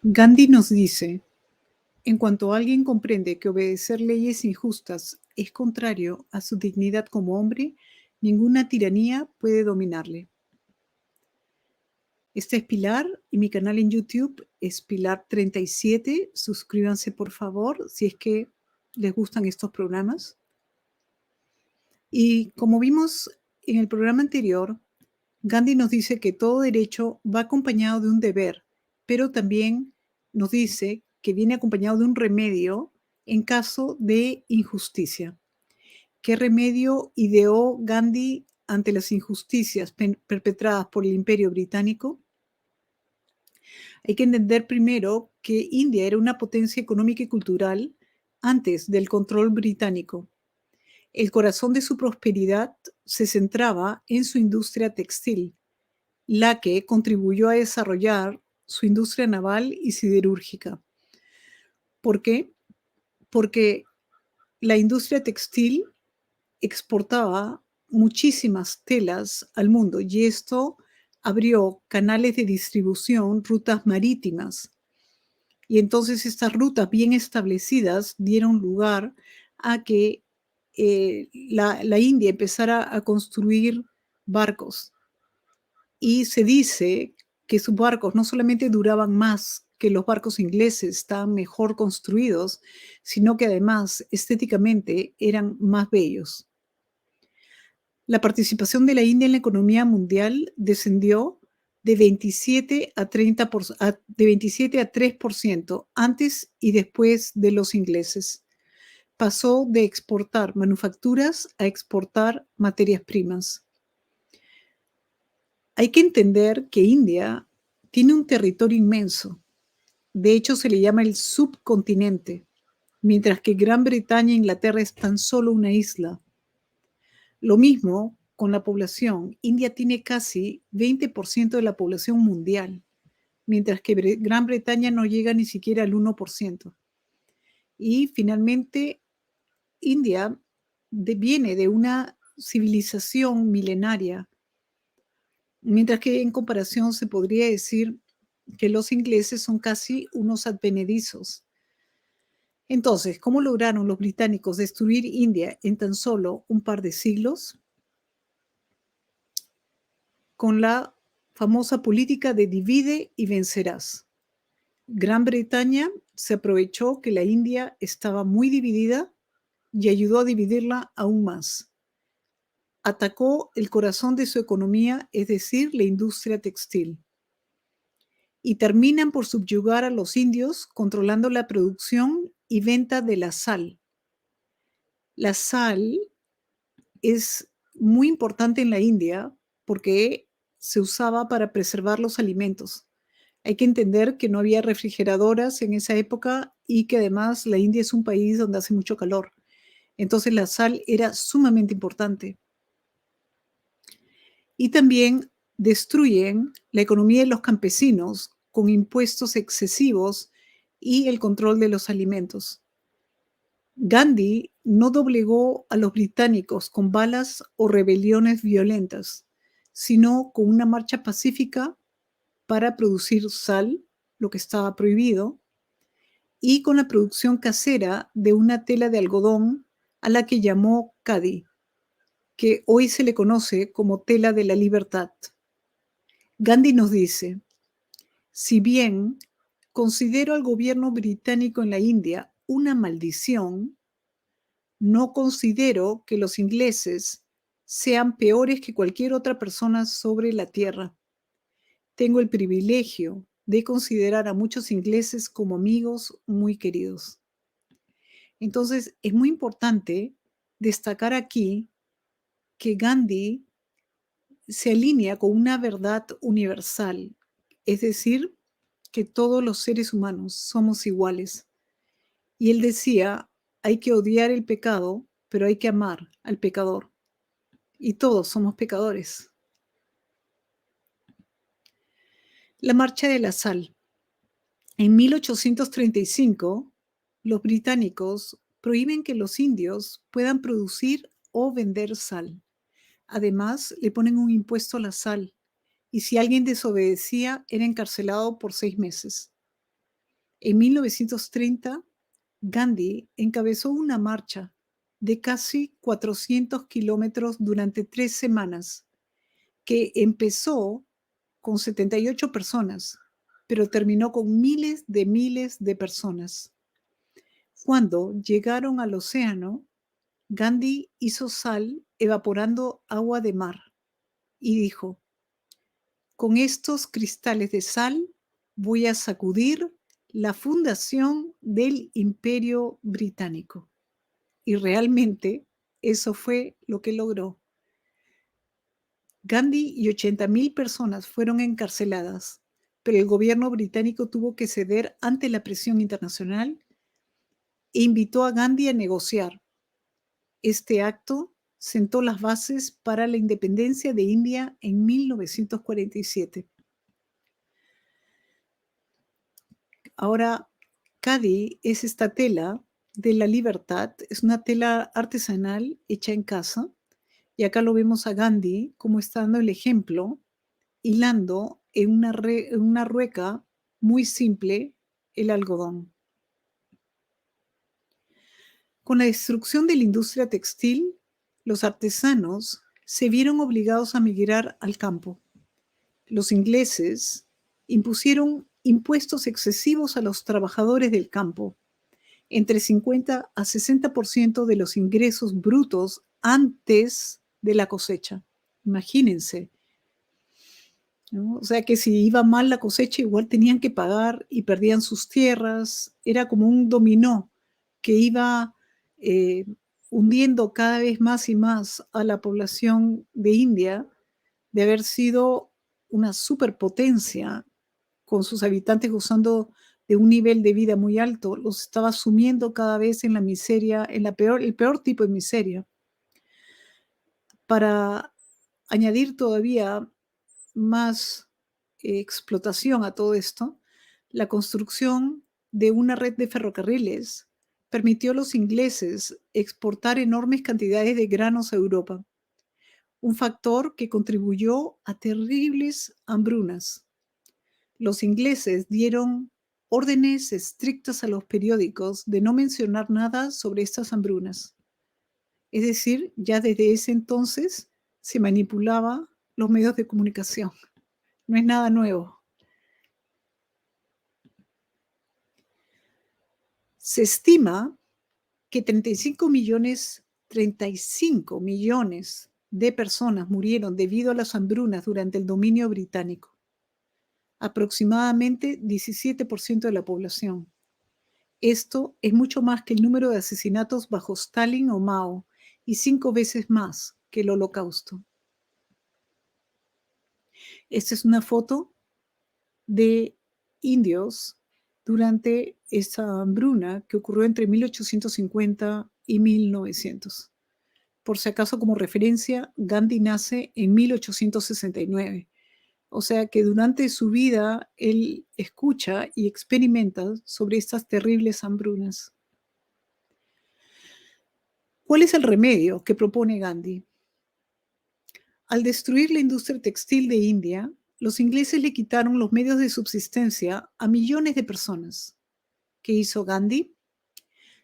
Gandhi nos dice, en cuanto alguien comprende que obedecer leyes injustas es contrario a su dignidad como hombre, ninguna tiranía puede dominarle. Este es Pilar y mi canal en YouTube es Pilar37. Suscríbanse por favor si es que les gustan estos programas. Y como vimos en el programa anterior, Gandhi nos dice que todo derecho va acompañado de un deber, pero también nos dice que viene acompañado de un remedio en caso de injusticia. ¿Qué remedio ideó Gandhi ante las injusticias perpetradas por el Imperio Británico? Hay que entender primero que India era una potencia económica y cultural antes del control británico. El corazón de su prosperidad se centraba en su industria textil, la que contribuyó a desarrollar su industria naval y siderúrgica. ¿Por qué? Porque la industria textil exportaba muchísimas telas al mundo y esto abrió canales de distribución, rutas marítimas. Y entonces estas rutas bien establecidas dieron lugar a que la India empezara a construir barcos. Y se dice que sus barcos no solamente duraban más que los barcos ingleses, estaban mejor construidos, sino que además estéticamente eran más bellos. La participación de la India en la economía mundial descendió de 27 a 3% antes y después de los ingleses. Pasó de exportar manufacturas a exportar materias primas. Hay que entender que India tiene un territorio inmenso. De hecho, se le llama el subcontinente, mientras que Gran Bretaña e Inglaterra es tan solo una isla. Lo mismo con la población. India tiene casi 20% de la población mundial, mientras que Gran Bretaña no llega ni siquiera al 1%. Y finalmente, India viene de una civilización milenaria, mientras que en comparación se podría decir que los ingleses son casi unos advenedizos. Entonces, ¿cómo lograron los británicos destruir India en tan solo un par de siglos? Con la famosa política de divide y vencerás. Gran Bretaña se aprovechó que la India estaba muy dividida y ayudó a dividirla aún más. Atacó el corazón de su economía, es decir, la industria textil. Y terminan por subyugar a los indios, controlando la producción y venta de la sal. La sal es muy importante en la India porque se usaba para preservar los alimentos. Hay que entender que no había refrigeradoras en esa época y que además la India es un país donde hace mucho calor. Entonces la sal era sumamente importante. Y también destruyen la economía de los campesinos con impuestos excesivos y el control de los alimentos. Gandhi no doblegó a los británicos con balas o rebeliones violentas, sino con una marcha pacífica para producir sal, lo que estaba prohibido, y con la producción casera de una tela de algodón a la que llamó Khadi, que hoy se le conoce como tela de la libertad. Gandhi nos dice, si bien considero al gobierno británico en la India una maldición, no considero que los ingleses sean peores que cualquier otra persona sobre la tierra. Tengo el privilegio de considerar a muchos ingleses como amigos muy queridos. Entonces, es muy importante destacar aquí que Gandhi se alinea con una verdad universal, es decir, que todos los seres humanos somos iguales. Y él decía, hay que odiar el pecado, pero hay que amar al pecador. Y todos somos pecadores. La marcha de la sal. En 1835, los británicos prohíben que los indios puedan producir o vender sal. Además, le ponen un impuesto a la sal y si alguien desobedecía era encarcelado por 6 meses. En 1930, Gandhi encabezó una marcha de casi 400 kilómetros durante 3 semanas, que empezó con 78 personas, pero terminó con miles de personas. Cuando llegaron al océano, Gandhi hizo sal evaporando agua de mar y dijo: con estos cristales de sal voy a sacudir la fundación del Imperio Británico. Y realmente eso fue lo que logró. Gandhi y 80,000 personas fueron encarceladas, pero el gobierno británico tuvo que ceder ante la presión internacional e invitó a Gandhi a negociar. Este acto sentó las bases para la independencia de India en 1947. Ahora, Khadi es esta tela de la libertad, es una tela artesanal hecha en casa, y acá lo vemos a Gandhi como está dando el ejemplo, hilando en una rueca muy simple el algodón. Con la destrucción de la industria textil, los artesanos se vieron obligados a migrar al campo. Los ingleses impusieron impuestos excesivos a los trabajadores del campo, entre 50 a 60% de los ingresos brutos antes de la cosecha. Imagínense, ¿no? O sea que si iba mal la cosecha, igual tenían que pagar y perdían sus tierras. Era como un dominó que iba eh, hundiendo cada vez más y más a la población de India, de haber sido una superpotencia con sus habitantes gozando de un nivel de vida muy alto, los estaba sumiendo cada vez en la miseria, en el peor tipo de miseria. Para añadir todavía más explotación a todo esto, la construcción de una red de ferrocarriles permitió a los ingleses exportar enormes cantidades de granos a Europa, un factor que contribuyó a terribles hambrunas. Los ingleses dieron órdenes estrictas a los periódicos de no mencionar nada sobre estas hambrunas. Es decir, ya desde ese entonces se manipulaba los medios de comunicación. No es nada nuevo. Se estima que 35 millones de personas murieron debido a las hambrunas durante el dominio británico. Aproximadamente 17% de la población. Esto es mucho más que el número de asesinatos bajo Stalin o Mao y 5 veces más que el Holocausto. Esta es una foto de indios durante esa hambruna que ocurrió entre 1850 y 1900. Por si acaso, como referencia, Gandhi nace en 1869. O sea que durante su vida él escucha y experimenta sobre estas terribles hambrunas. ¿Cuál es el remedio que propone Gandhi? Al destruir la industria textil de India, los ingleses le quitaron los medios de subsistencia a millones de personas. ¿Qué hizo Gandhi?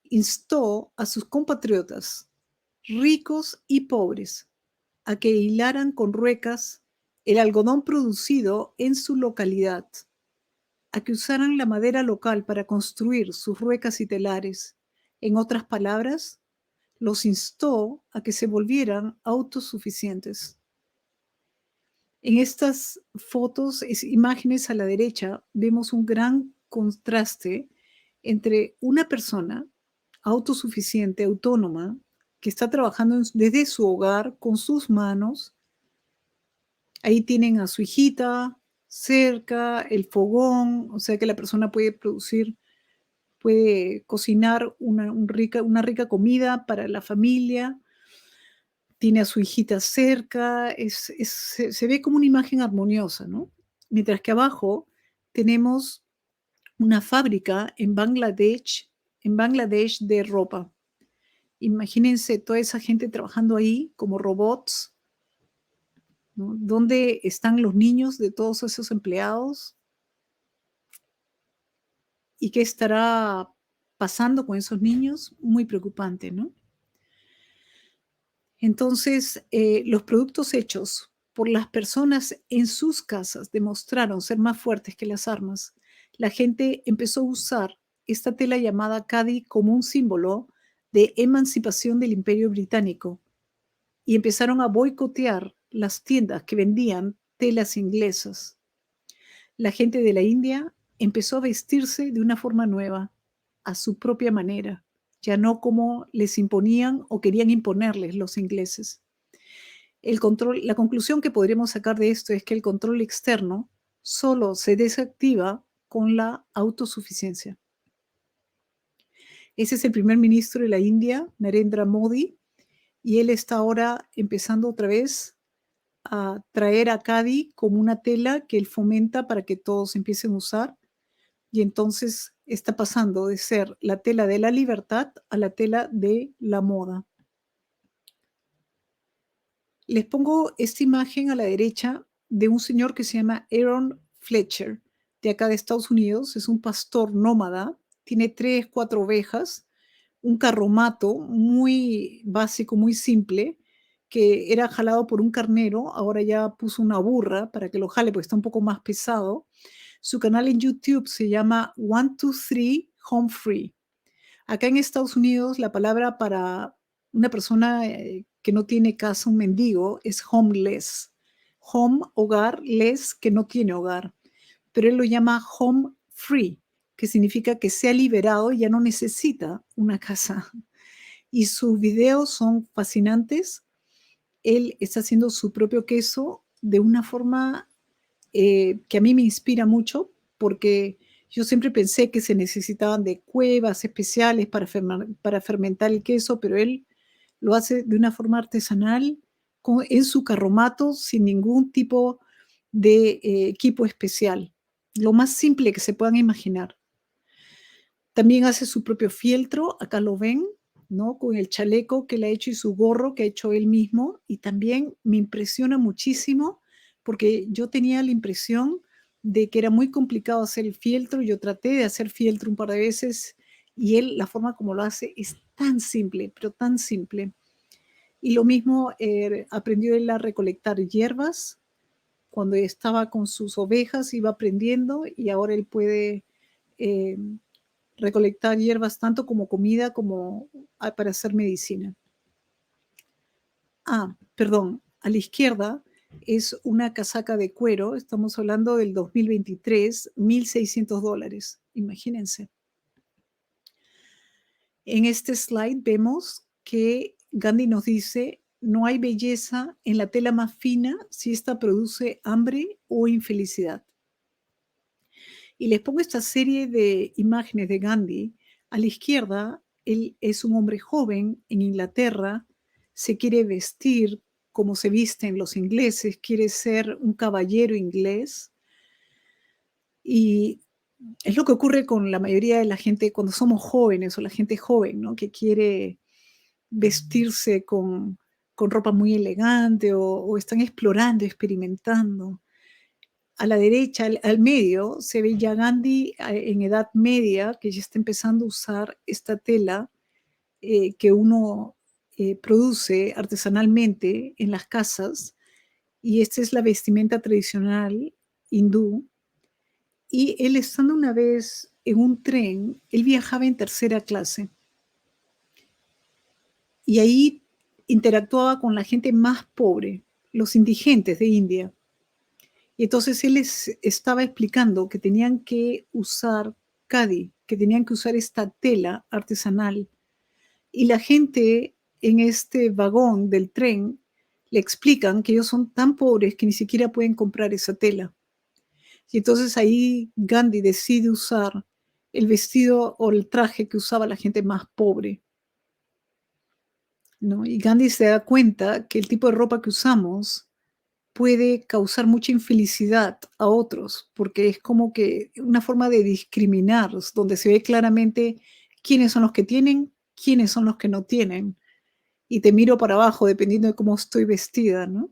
Instó a sus compatriotas, ricos y pobres, a que hilaran con ruecas el algodón producido en su localidad, a que usaran la madera local para construir sus ruecas y telares. En otras palabras, los instó a que se volvieran autosuficientes. En estas fotos, imágenes a la derecha, vemos un gran contraste entre una persona autosuficiente, autónoma, que está trabajando desde su hogar con sus manos. Ahí tienen a su hijita cerca, el fogón, o sea que la persona puede producir, puede cocinar una rica comida para la familia. Tiene a su hijita cerca, se ve como una imagen armoniosa, ¿no? Mientras que abajo tenemos una fábrica en Bangladesh de ropa. Imagínense toda esa gente trabajando ahí como robots, ¿no? ¿Dónde están los niños de todos esos empleados? ¿Y qué estará pasando con esos niños? Muy preocupante, ¿no? Entonces, los productos hechos por las personas en sus casas demostraron ser más fuertes que las armas. La gente empezó a usar esta tela llamada khadi como un símbolo de emancipación del Imperio Británico y empezaron a boicotear las tiendas que vendían telas inglesas. La gente de la India empezó a vestirse de una forma nueva, a su propia manera, ya no como les imponían o querían imponerles los ingleses. La conclusión que podríamos sacar de esto es que el control externo solo se desactiva con la autosuficiencia. Ese es el primer ministro de la India, Narendra Modi, y él está ahora empezando otra vez a traer a khadi como una tela que él fomenta para que todos empiecen a usar. Y entonces está pasando de ser la tela de la libertad a la tela de la moda. Les pongo esta imagen a la derecha de un señor que se llama Aaron Fletcher, de acá de Estados Unidos. Es un pastor nómada, tiene 3, 4 ovejas, un carromato muy básico, muy simple, que era jalado por un carnero, ahora ya puso una burra para que lo jale porque está un poco más pesado. Su canal en YouTube se llama 123 Home Free. Acá en Estados Unidos la palabra para una persona que no tiene casa, un mendigo, es homeless. Home, hogar, less, que no tiene hogar. Pero él lo llama home free, que significa que se ha liberado y ya no necesita una casa. Y sus videos son fascinantes. Él está haciendo su propio queso de una forma que a mí me inspira mucho porque yo siempre pensé que se necesitaban de cuevas especiales para fermentar el queso, pero él lo hace de una forma artesanal en su carromato sin ningún tipo de equipo especial. Lo más simple que se puedan imaginar. También hace su propio fieltro, acá lo ven, ¿no? Con el chaleco que le ha hecho y su gorro que ha hecho él mismo. Y también me impresiona muchísimo porque yo tenía la impresión de que era muy complicado hacer el fieltro. Yo traté de hacer fieltro un par de veces y él, la forma como lo hace es tan simple, pero tan simple. Y lo mismo aprendió él a recolectar hierbas. Cuando estaba con sus ovejas iba aprendiendo y ahora él puede eh, recolectar hierbas tanto como comida como para hacer medicina. Perdón, a la izquierda es una casaca de cuero, estamos hablando del 2023, $1,600, imagínense. En este slide vemos que Gandhi nos dice, no hay belleza en la tela más fina si esta produce hambre o infelicidad. Y les pongo esta serie de imágenes de Gandhi. A la izquierda, él es un hombre joven en Inglaterra, se quiere vestir como se visten los ingleses, quiere ser un caballero inglés. Y es lo que ocurre con la mayoría de la gente cuando somos jóvenes o la gente joven, ¿no? Que quiere vestirse con ropa muy elegante o están explorando, experimentando. A la derecha, al medio, se ve ya Gandhi en edad media, que ya está empezando a usar esta tela que uno produce artesanalmente en las casas, y esta es la vestimenta tradicional hindú. Y él estando una vez en un tren, él viajaba en tercera clase, y ahí interactuaba con la gente más pobre, los indigentes de India. Y entonces él les estaba explicando que tenían que usar khadi, que tenían que usar esta tela artesanal. Y la gente en este vagón del tren le explican que ellos son tan pobres que ni siquiera pueden comprar esa tela. Y entonces ahí Gandhi decide usar el vestido o el traje que usaba la gente más pobre, ¿no? Y Gandhi se da cuenta que el tipo de ropa que usamos puede causar mucha infelicidad a otros, porque es como que una forma de discriminar, donde se ve claramente quiénes son los que tienen, quiénes son los que no tienen, y te miro para abajo dependiendo de cómo estoy vestida, ¿no?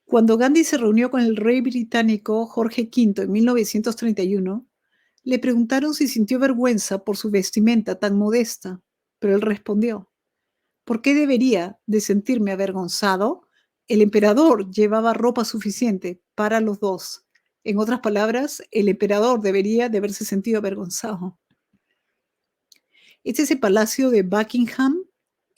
Cuando Gandhi se reunió con el rey británico Jorge V en 1931, Le preguntaron si sintió vergüenza por su vestimenta tan modesta, pero él respondió: ¿por qué debería de sentirme avergonzado? El emperador llevaba ropa suficiente para los dos. En otras palabras, el emperador debería de haberse sentido avergonzado. Este es el Palacio de Buckingham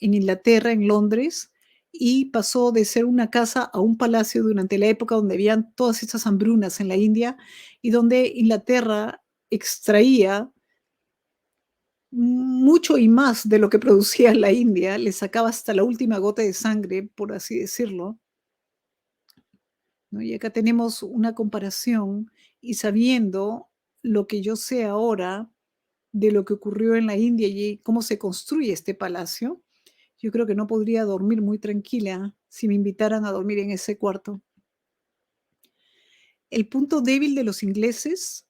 en Inglaterra, en Londres, y pasó de ser una casa a un palacio durante la época donde habían todas estas hambrunas en la India y donde Inglaterra extraía mucho y más de lo que producía la India, le sacaba hasta la última gota de sangre, por así decirlo, ¿no? Y acá tenemos una comparación y sabiendo lo que yo sé ahora de lo que ocurrió en la India y cómo se construye este palacio, yo creo que no podría dormir muy tranquila si me invitaran a dormir en ese cuarto. El punto débil de los ingleses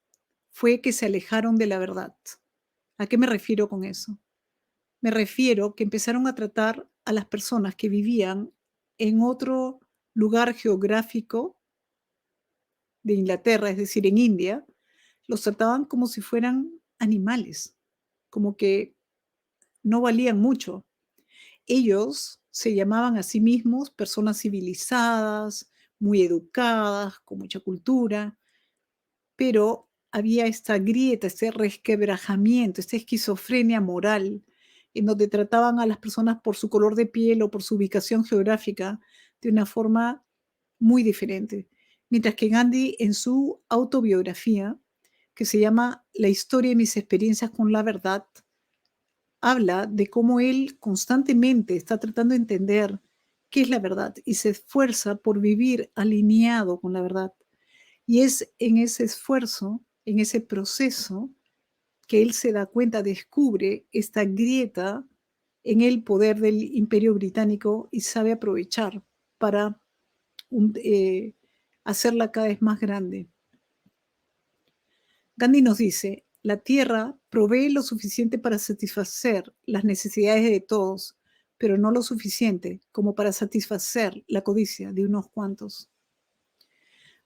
fue que se alejaron de la verdad. ¿A qué me refiero con eso? Me refiero que empezaron a tratar a las personas que vivían en otro lugar geográfico de Inglaterra, es decir, en India, los trataban como si fueran animales, como que no valían mucho. Ellos se llamaban a sí mismos personas civilizadas, muy educadas, con mucha cultura, pero había esta grieta, este resquebrajamiento, esta esquizofrenia moral, en donde trataban a las personas por su color de piel o por su ubicación geográfica de una forma muy diferente. Mientras que Gandhi, en su autobiografía, que se llama La historia de mis experiencias con la verdad, habla de cómo él constantemente está tratando de entender qué es la verdad y se esfuerza por vivir alineado con la verdad. Y es en ese esfuerzo, en ese proceso, que él se da cuenta, descubre esta grieta en el poder del Imperio Británico y sabe aprovechar para un- eh, hacerla cada vez más grande. Gandhi nos dice, la tierra provee lo suficiente para satisfacer las necesidades de todos, pero no lo suficiente como para satisfacer la codicia de unos cuantos.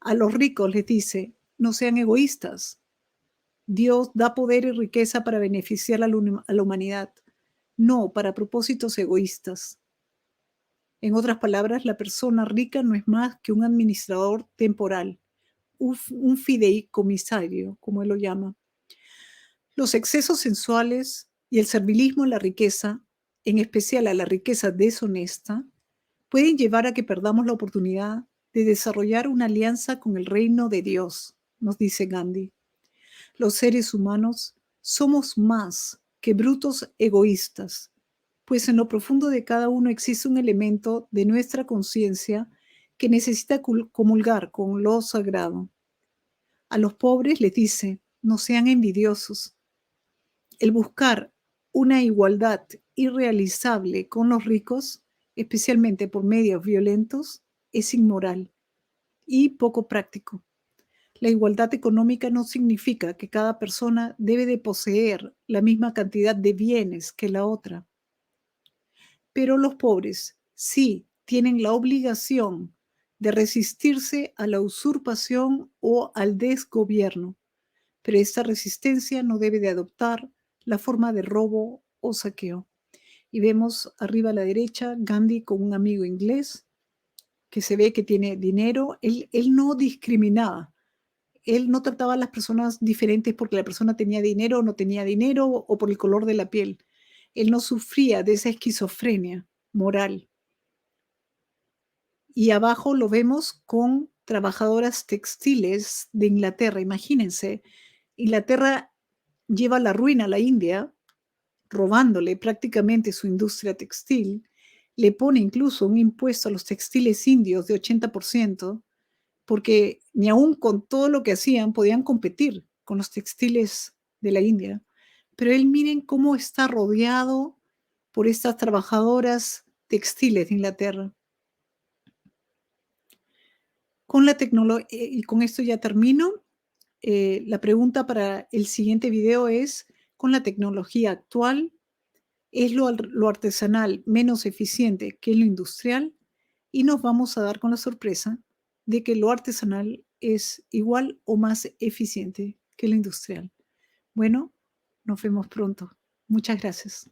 A los ricos les dice, no sean egoístas. Dios da poder y riqueza para beneficiar a la humanidad, no para propósitos egoístas. En otras palabras, la persona rica no es más que un administrador temporal, un fideicomisario, como él lo llama. Los excesos sensuales y el servilismo a la riqueza, en especial a la riqueza deshonesta, pueden llevar a que perdamos la oportunidad de desarrollar una alianza con el reino de Dios, nos dice Gandhi. Los seres humanos somos más que brutos egoístas, pues en lo profundo de cada uno existe un elemento de nuestra conciencia que necesita comulgar con lo sagrado. A los pobres les dice, no sean envidiosos. El buscar una igualdad irrealizable con los ricos, especialmente por medios violentos, es inmoral y poco práctico. La igualdad económica no significa que cada persona debe de poseer la misma cantidad de bienes que la otra, pero los pobres sí tienen la obligación de resistirse a la usurpación o al desgobierno, pero esta resistencia no debe de adoptar la forma de robo o saqueo. Y vemos arriba a la derecha Gandhi con un amigo inglés que se ve que tiene dinero. Él no discriminaba. Él no trataba a las personas diferentes porque la persona tenía dinero o no tenía dinero o por el color de la piel. Él no sufría de esa esquizofrenia moral. Y abajo lo vemos con trabajadoras textiles de Inglaterra. Imagínense, Inglaterra lleva a la ruina a la India, robándole prácticamente su industria textil, le pone incluso un impuesto a los textiles indios de 80%, porque ni aún con todo lo que hacían podían competir con los textiles de la India. Pero él miren cómo está rodeado por estas trabajadoras textiles de Inglaterra. Y con esto ya termino. La pregunta para el siguiente video es, con la tecnología actual, ¿es lo artesanal menos eficiente que lo industrial? Y nos vamos a dar con la sorpresa de que lo artesanal es igual o más eficiente que lo industrial. Bueno, nos vemos pronto. Muchas gracias.